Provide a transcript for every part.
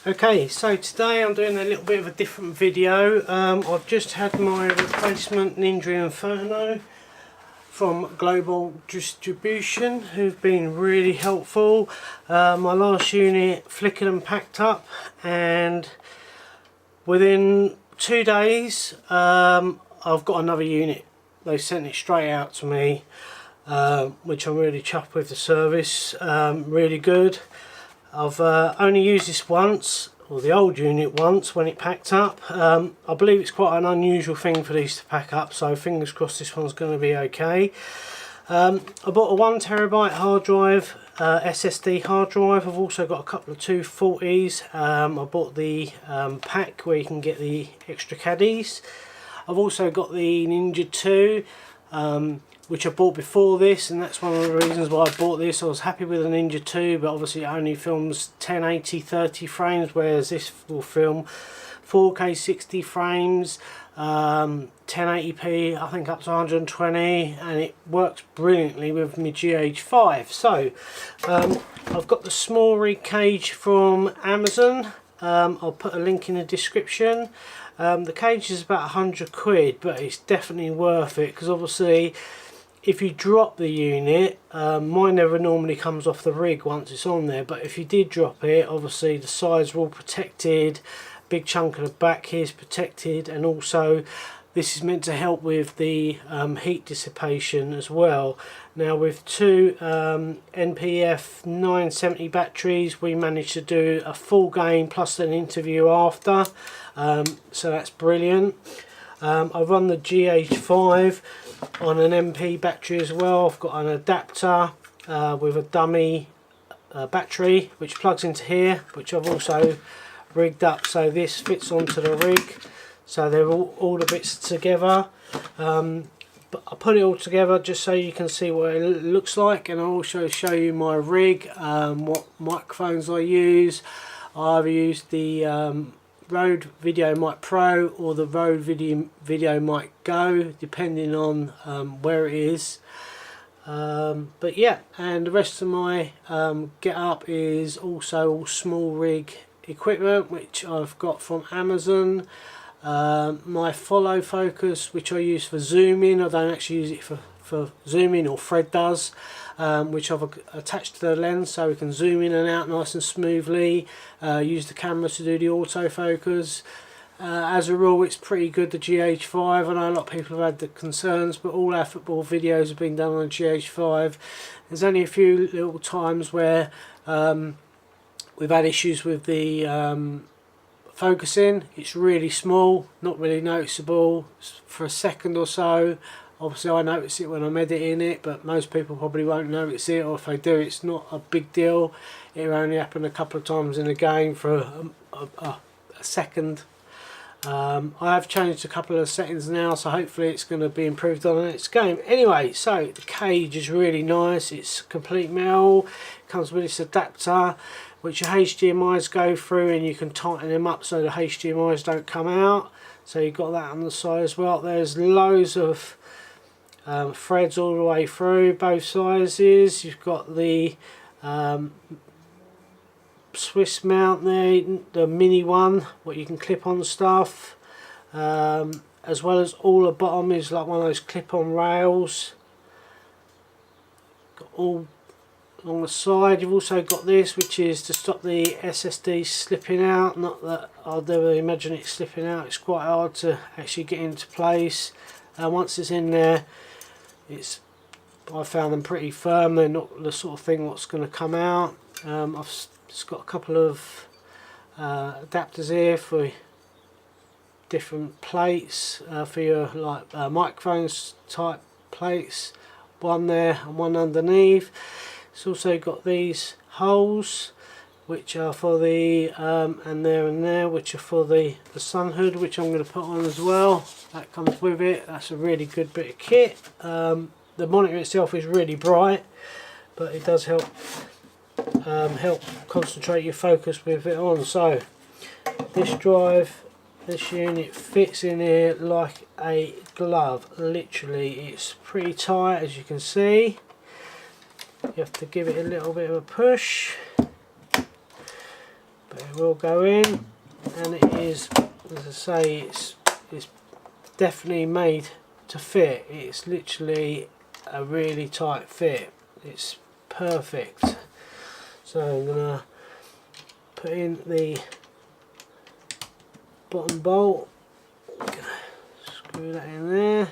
Okay, so today I'm doing a little bit of a different video. I've just had my replacement Ninja Inferno from Global Distribution, who've been really helpful. My last unit flickered and packed up, and within 2 days I've got another unit. They sent it straight out to me, which I'm really chuffed with the service. Really good. I've only used this once, or the old unit once, when it packed up. I believe it's quite an unusual thing for these to pack up, so fingers crossed this one's going to be okay. I bought a 1TB hard drive, SSD hard drive. I've also got a couple of 240s. I bought the pack where you can get the extra caddies. I've also got the Ninja 2, which I bought before this, and that's one of the reasons why I bought this. I was happy with the Ninja 2, but obviously it only films 1080 30 frames, whereas this will film 4K 60 frames, 1080p, I think up to 120, and it works brilliantly with my GH5. So I've got the small rig cage from Amazon. I'll put a link in the description. The cage is about 100 quid, but it's definitely worth it, because obviously if you drop the unit, mine never normally comes off the rig once it's on there, but if you did drop it, obviously the sides are all protected, big chunk of the back here is protected, and also this is meant to help with the heat dissipation as well. Now with two NPF 970 batteries, we managed to do a full game plus an interview after, so that's brilliant. I run the GH5 on an MP battery as well. I've got an adapter with a dummy battery which plugs into here, which I've also rigged up so this fits onto the rig, so they're all the bits together. But I put it all together just so you can see what it looks like, and I'll also show you my rig, what microphones I use. I've used the Rode Video Mic Pro or the Rode Video Mic Go, depending on where it is. But yeah, and the rest of my get up is also all small rig equipment which I've got from Amazon. My follow focus, which I use for zooming, I don't actually use it for zooming, or Fred does, which I've attached to the lens so we can zoom in and out nice and smoothly. Use the camera to do the autofocus. As a rule it's pretty good, the GH5. I know a lot of people have had the concerns, but all our football videos have been done on the GH5. There's only a few little times where we've had issues with the focusing. It's really small, not really noticeable for a second or so. Obviously I notice it when I'm editing it, but most people probably won't notice it, or if they do, it's not a big deal. It only happened a couple of times in a game for a second. I have changed a couple of settings now, so hopefully it's going to be improved on the next game. Anyway, so the cage is really nice. It's complete metal. It comes with this adapter which your HDMIs go through, and you can tighten them up so the HDMIs don't come out. So you've got that on the side as well. There's loads of threads all the way through, both sizes. You've got the Swiss mount there, the mini one, what you can clip on stuff, as well as all the bottom is like one of those clip-on rails. Got all along the side. You've also got this, which is to stop the SSD slipping out. Not that I'd ever imagine it slipping out, it's quite hard to actually get into place. Once it's in there, I found them pretty firm. They're not the sort of thing what's going to come out. I've just got a couple of adapters here for different plates, for your like microphones type plates. One there and one underneath. It's also got these holes which are for the and there, which are for the sun hood, which I'm going to put on as well. That comes with it. That's a really good bit of kit. The monitor itself is really bright, but it does help concentrate your focus with it on. So this drive, this unit fits in here like a glove. Literally, it's pretty tight, as you can see. You have to give it a little bit of a push, but but it will go in, and it is, as I say, it's definitely made to fit. It's literally a really tight fit. It's perfect. So I'm gonna put in the bottom bolt, screw that in there.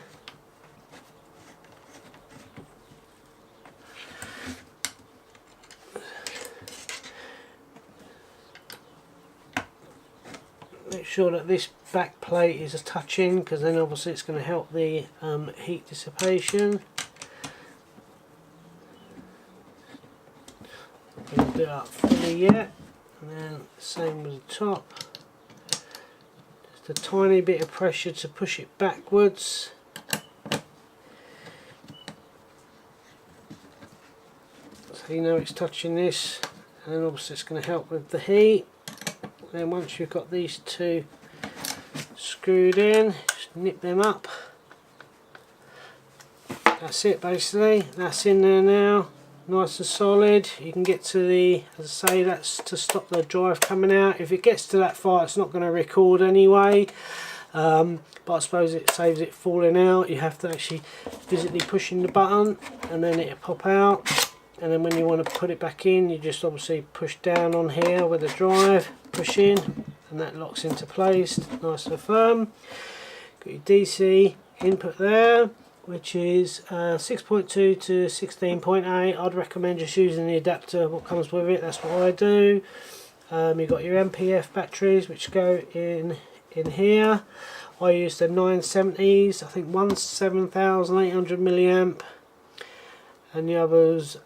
Make sure that this back plate is a touch in, because then obviously it's going to help the heat dissipation. I'm going to do it up fully yet, and then same with the top. Just a tiny bit of pressure to push it backwards. So you know it's touching this, and then obviously it's going to help with the heat. Then once you've got these two screwed in, just nip them up. That's it basically, that's in there now, nice and solid. You can get to the, as I say, that's to stop the drive coming out. If it gets to that far it's not going to record anyway, but I suppose it saves it falling out. You have to actually physically push in the button and then it'll pop out. And then when you want to put it back in, you just obviously push down on here with the drive, push in, and that locks into place, nice and firm. Got your DC input there, which is 6.2 to 16.8. I'd recommend just using the adapter, what comes with it, that's what I do. You've got your MPF batteries, which go in here. I use the 970s, I think one's 7,800 milliamp, and the other's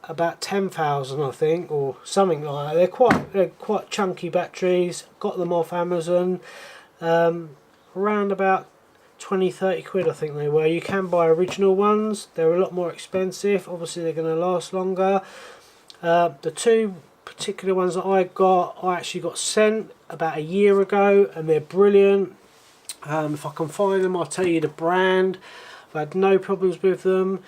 about 10,000 I think, or something like that. They're quite chunky batteries. Got them off Amazon, around about 20-30 quid I think they were. You can buy original ones, they're a lot more expensive, obviously they're going to last longer. The two particular ones that I actually got sent about a year ago, and they're brilliant. If I can find them I'll tell you the brand. I've had no problems with them,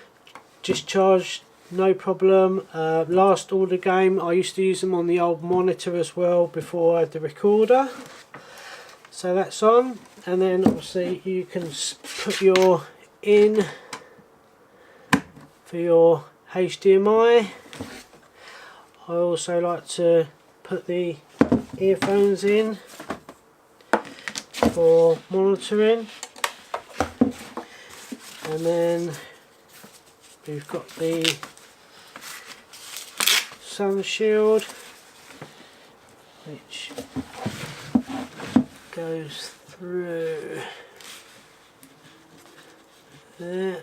discharged no problem. Last order game I used to use them on the old monitor as well before I had the recorder. So that's on, and then obviously you can put your in for your HDMI. I also like to put the earphones in for monitoring, and then we've got the sun shield, which goes through there.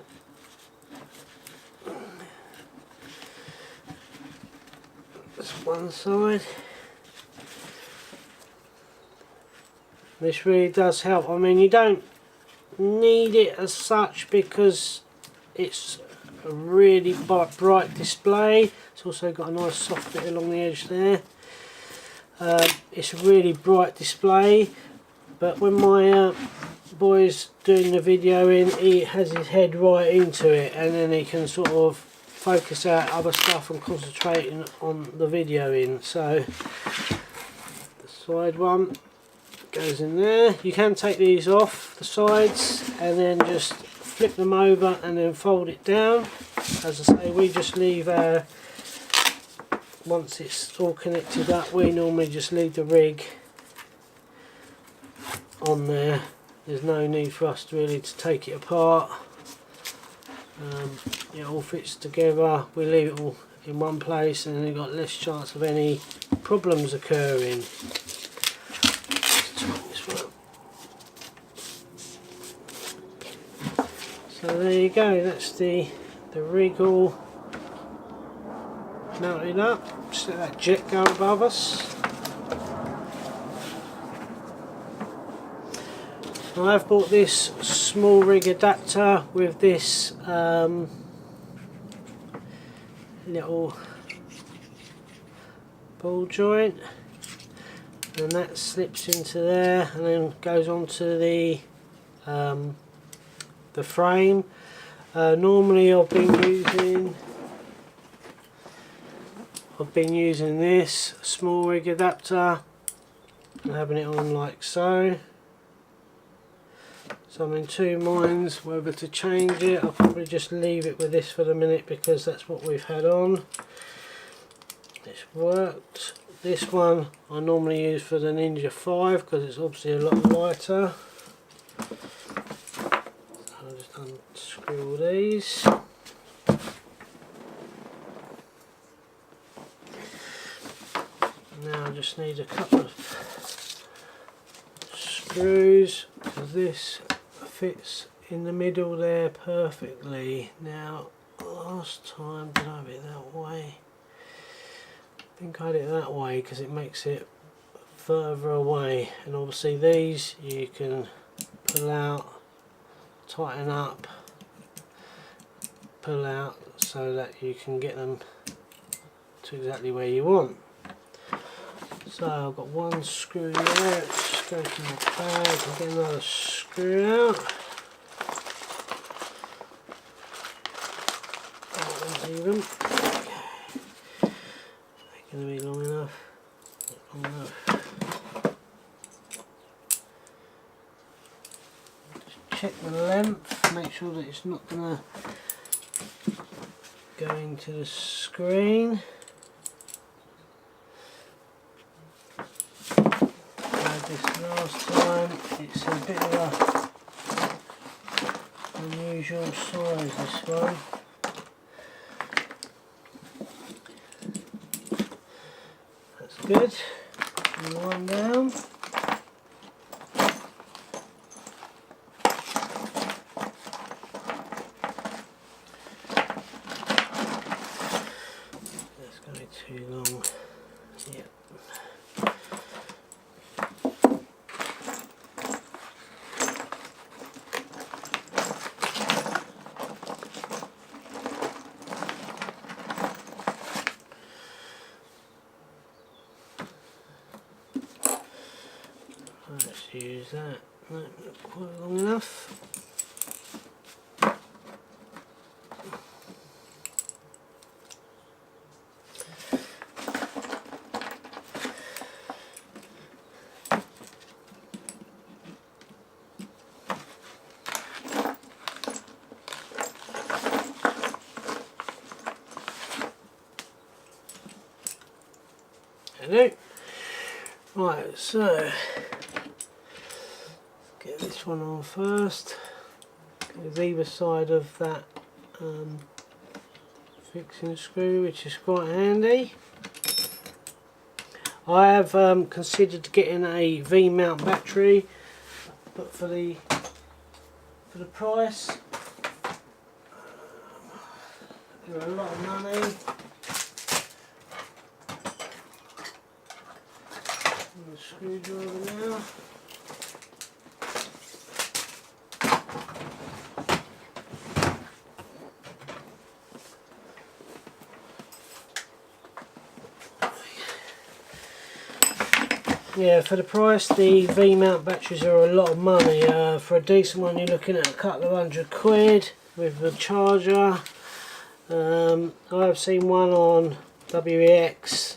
That's one side. This really does help. I mean, you don't need it as such because it's a really bright display. It's also got a nice soft bit along the edge there. It's a really bright display, but when my boy's doing the videoing, he has his head right into it, and then he can sort of focus out other stuff and concentrating on the videoing. So the side one goes in there. You can take these off the sides and then just flip them over and then fold it down. As I say, we just leave our, once it's all connected up, we normally just leave the rig on there. There's no need for us really to take it apart. It all fits together. We leave it all in one place, and then you've got less chance of any problems occurring. So there you go, that's the rig all mounted up. Just let that jet go above us. I've bought this small rig adapter with this little ball joint, and that slips into there and then goes onto the frame. Normally I've been using I've been using this small rig adapter and having it on like so. So I'm in two minds whether to change it. I'll probably just leave it with this for the minute because that's what we've had on. It's worked. This one I normally use for the Ninja 5 because it's obviously a lot lighter. So I'll just unscrew all these. Now I just need a couple of screws because this fits in the middle there perfectly. Now last time did I have it that way? I think I had it that way because it makes it further away, and obviously these you can pull out, tighten up, pull out so that you can get them to exactly where you want. So I've got one screw there, let's go to my bag and get another screw out. That one's even. Okay. Going to be long enough. Not long enough. Just check the length, make sure that it's not going to go into the screen. This last time, it's a bit of an unusual size, this one. That's good. And one down. That's going to be too long. Yep. Let's use that. No, not quite long enough. Hello. Right, so get this one on first. Goes either side of that fixing screw, which is quite handy. I have considered getting a V-mount battery, but for the price, they're a lot of money. And the screwdriver now. Yeah, for the price, the V-mount batteries are a lot of money. For a decent one, you're looking at a couple of £100 with the charger. I've seen one on WEX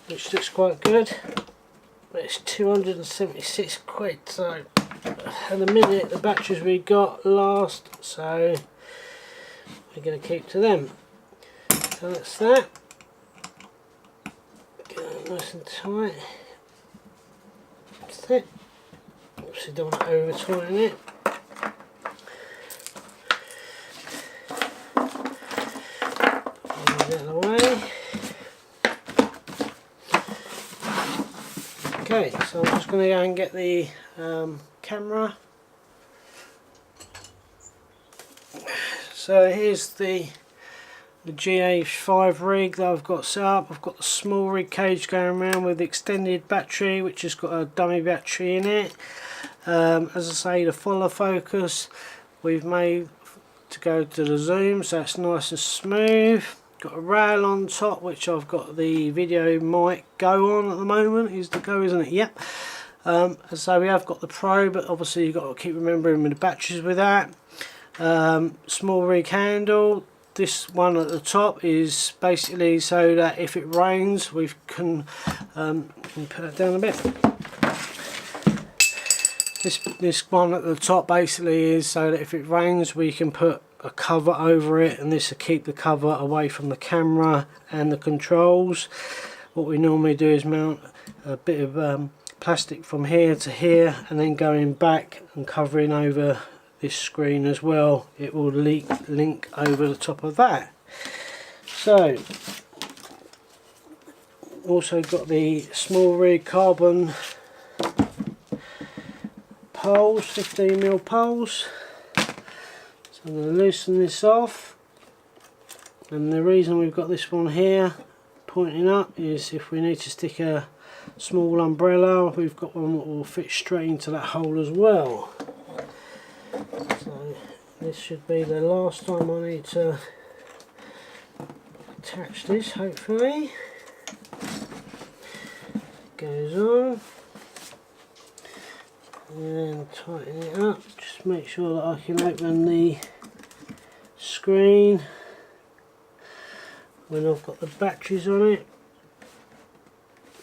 which looks quite good, but it's £276. So at the minute, the batteries we got last, so we're going to keep to them. So that's that. Get that nice and tight. That's it. Obviously don't want to over tighten it. Move it out of the way. Okay, so I'm just going to go and get the camera. So here's the GH5 rig that I've got set up. I've got the small rig cage going around with the extended battery, which has got a dummy battery in it. As I say, the follow focus we've made to go to the zoom, so it's nice and smooth. Got a rail on top, which I've got the video mic go on at the moment. Is the go, isn't it? Yep. So we have got the Pro, but obviously you've got to keep remembering with the batteries with that. Small rig handle, this one at the top is basically so that if it rains we can put it down a bit. This one at the top basically is so that if it rains we can put a cover over it, and this will keep the cover away from the camera and the controls. What we normally do is mount a bit of plastic from here to here and then going back and covering over this screen as well. It will link over the top of that. So also got the small rig carbon poles, 15mm poles. So I'm going to loosen this off, and the reason we've got this one here pointing up is if we need to stick a small umbrella, we've got one that will fit straight into that hole as well. So this should be the last time I need to attach this, hopefully. Goes on, and tighten it up, just make sure that I can open the screen when I've got the batteries on it.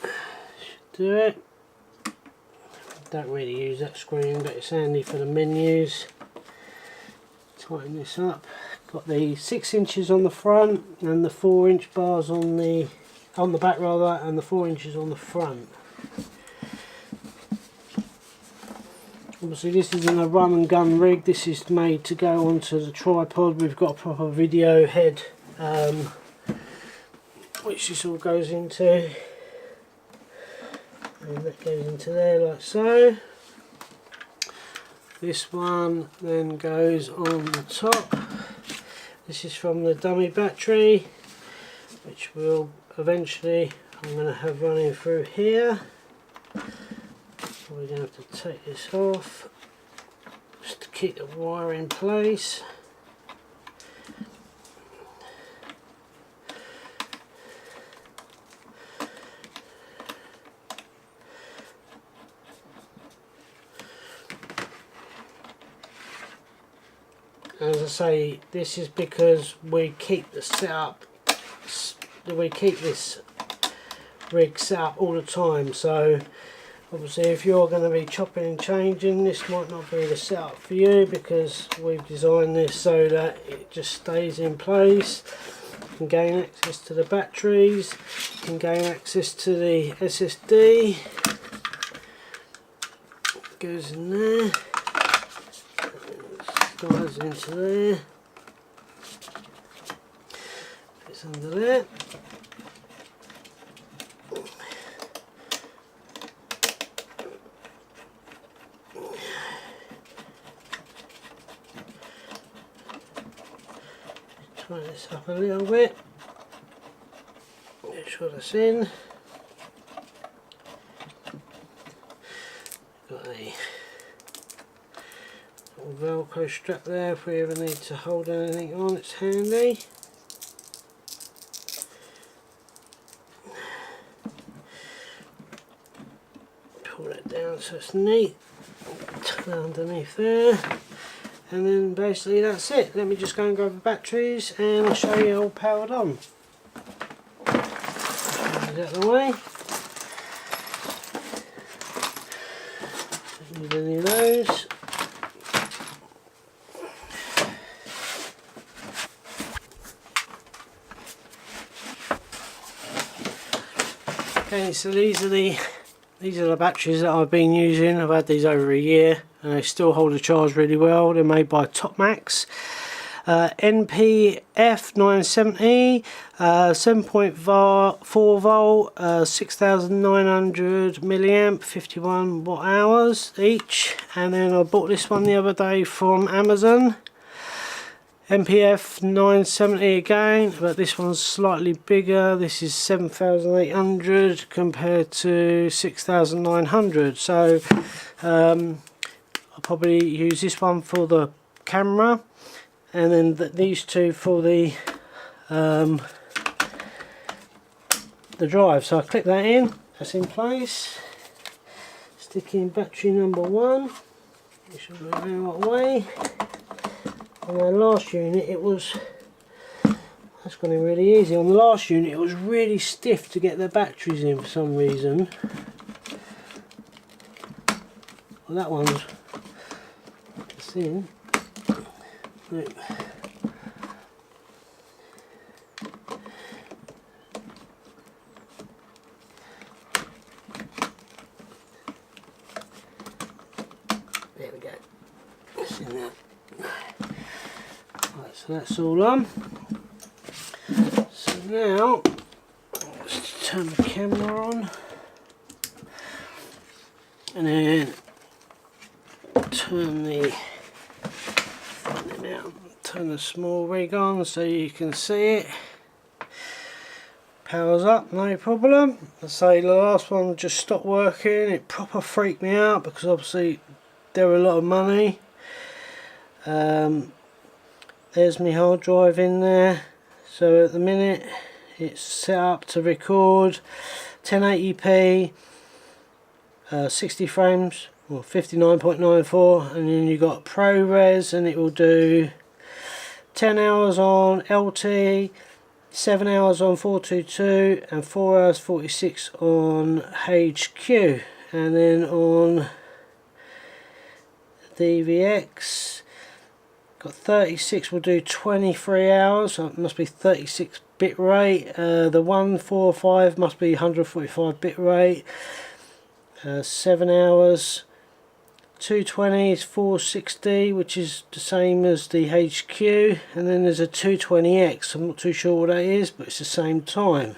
Should do it. Don't really use that screen, but it's handy for the menus. Tighten this up. Got the 6 inches on the front and the 4-inch bars on the back rather, and the 4 inches on the front. Obviously this isn't a run and gun rig, this is made to go onto the tripod. We've got a proper video head which this all goes into, and that goes into there like so. This one then goes on the top. This is from the dummy battery, which will eventually I'm going to have running through here. We're going to have to take this off just to keep the wire in place. As I say, this is because we keep the setup, we keep this rig set up all the time, so obviously if you're going to be chopping and changing, this might not be the setup for you, because we've designed this so that it just stays in place. You can gain access to the batteries, you can gain access to the SSD, it goes in there, slides into there, fits under there. Try this up a little bit, make sure that's in. Got a little Velcro strap there if we ever need to hold anything on, it's handy. Pull that down so it's neat, tuck that underneath there. And then basically that's it. Let me just go and grab the batteries and I'll show you all powered on. Out of the way. Don't need any of those. Okay, so these are the batteries that I've been using. I've had these over a year and they still hold a charge really well. They're made by Topmax. NPF 970, 7.4 volt, 6900 milliamp, 51 watt hours each. And then I bought this one the other day from Amazon. NPF 970 again, but this one's slightly bigger. This is 7800 compared to 6900. So I'll probably use this one for the camera, and then these two for the drive. So I click that in, that's in place. Stick in battery number 1. It should move in that way. And my last unit, it was That's gone in really easy. On the last unit it was really stiff to get the batteries in for some reason. Well, that one's in. Right. There we go. It's in there. Right, so that's all on. So now let's turn the camera on and then turn the small rig on so you can see it. Powers up, no problem. I say the last one just stopped working. It proper freaked me out because obviously they were a lot of money. There's my hard drive in there. So at the minute it's set up to record 1080p, 60 frames, or 59.94, and then you got ProRes, and it will do 10 hours on LT, 7 hours on 422, and 4 hours 46 on HQ, and then on DVX got 36 will do 23 hours, so it must be 36 bit rate. The 145 must be 145 bit rate. 7 hours. 220 is 460, which is the same as the HQ, and then there's a 220X. I'm not too sure what that is, but it's the same time.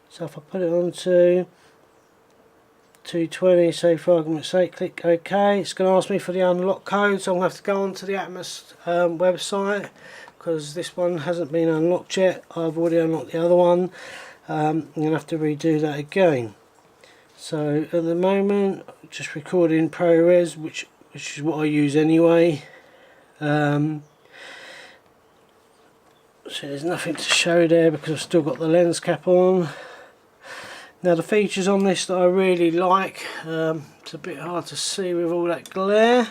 So if I put it on to 220, say for argument's sake, click OK, it's going to ask me for the unlock code, so I'm going to have to go onto the Atomos website, because this one hasn't been unlocked yet. I've already unlocked the other one. I'm going to have to redo that again. So at the moment, just recording ProRes, which is what I use anyway. So there's nothing to show there because I've still got the lens cap on. Now the features on this that I really like, it's a bit hard to see with all that glare.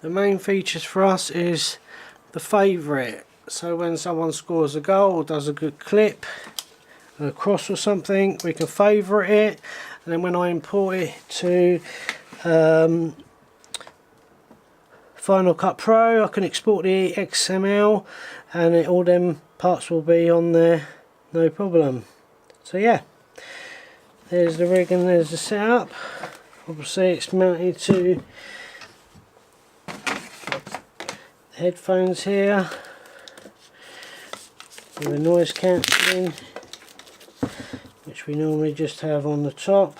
The main features for us is the favourite. So when someone scores a goal or does a good clip, across or something, we can favourite it, and then when I import it to Final Cut Pro, I can export the XML, and all them parts will be on there, no problem. So yeah, there's the rig and there's the setup. Obviously it's mounted to the headphones here with a noise cancelling, which we normally just have on the top.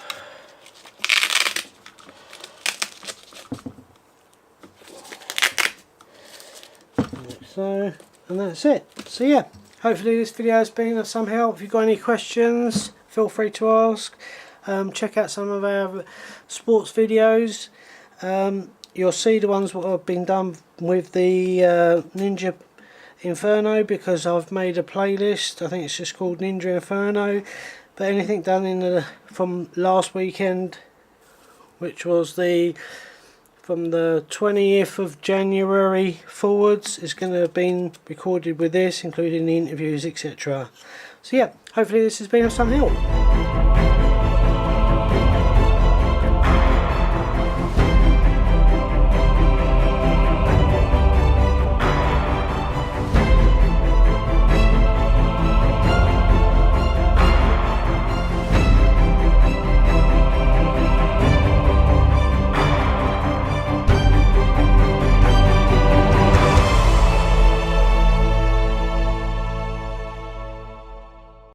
Like so, and that's it. So yeah, hopefully this video has been of some help. If you've got any questions, feel free to ask. Check out some of our sports videos. You'll see the ones that have been done with the Ninja Inferno, because I've made a playlist. I think it's just called Ninja Inferno. But anything done from last weekend, which was from the 20th of January forwards, is going to have been recorded with this, including the interviews, etc. So yeah, hopefully this has been of some help.